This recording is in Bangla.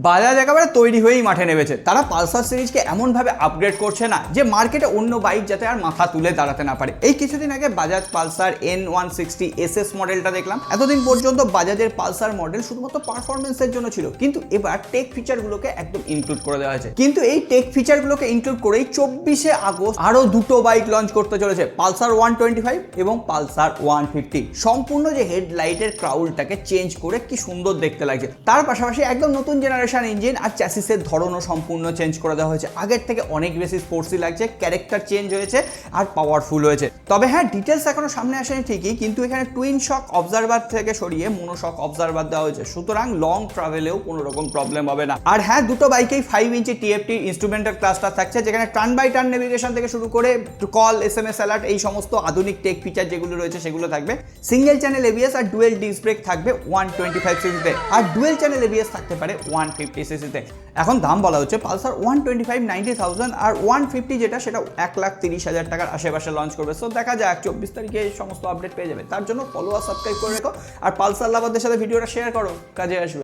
বাজাজ একেবারে তৈরি হয়েই মাঠে নেমেছে। তারা পালসার সিরিজকে এমনভাবে আপগ্রেড করছে না যে মার্কেটে অন্য বাইক যাতে আর মাথা তুলে দাঁড়াতে না পারে। এই কিছুদিন আগে বাজাজ পালসার N160 SS মডেলটা দেখলাম। এতদিন পর্যন্ত বাজাজের পালসার মডেল শুধুমাত্র পারফরমেন্সের জন্য ছিল, কিন্তু এবার টেক ফিচারগুলোকে একদম ইনক্লুড করে দেওয়া হয়েছে। কিন্তু এই টেক ফিচারগুলোকে ইনক্লুড করেই 24শে আগস্ট আরও দুটো বাইক লঞ্চ করতে চলেছে, পালসার 125 এবং পালসার 150। সম্পূর্ণ যে হেডলাইটের ক্রাউলটাকে চেঞ্জ করে কি সুন্দর দেখতে লাগছে। তার পাশাপাশি একদম নতুন জেনারেশন ইঞ্জিন আর চ্যাসিসের ধরনও সম্পূর্ণ চেঞ্জ করে দেওয়া হয়েছে। আগের থেকে অনেক বেশি স্পোর্টসি লাগছে, ক্যারেক্টার চেঞ্জ হয়েছে আর পাওয়ারফুল হয়েছে। তবে হ্যাঁ, ডিটেলস এখনো সামনে আসেনি ঠিকই, কিন্তু এখানে টুইন শক অবজারভার থেকে সরিয়ে মোনোশক অবজারভার দেওয়া হয়েছে, সুতরাং লং ট্রাভেলেও কোনো রকম প্রবলেম হবে না। আর হ্যাঁ, দুটো বাইকেই 5 ইঞ্চি TFT ইনস্ট্রুমেন্টাল ক্লাস্টার থাকছে, যেখানে টার্ন বাই টার্ন নেভিগেশন থেকে শুরু করে কল, SMS অ্যালার্ট, এই সমস্ত আধুনিক টেক ফিচার যেগুলো রয়েছে সেগুলো থাকবে। সিঙ্গেল চ্যানেল ABS আর ডুয়েল ডিস্ক ব্রেক থাকবে 125 সিসিতে, আর ডুয়েল চ্যানেল ABS থাকতে পারে 150 সিসিতে। এখন দাম বলা হচ্ছে পালসার 125 90,000 আর 150 যেটা সেটা 1,30,000 টাকার আশেপাশে লঞ্চ করবে। সো দেখা যাক 24 তারিখে এই সমস্ত আপডেট পেয়ে যাবে। তার জন্য ফলো আর সাবস্ক্রাইব করে রেখো, আর পালসার লাভারদের সাথে ভিডিওটা শেয়ার করো, কাজে আসবে।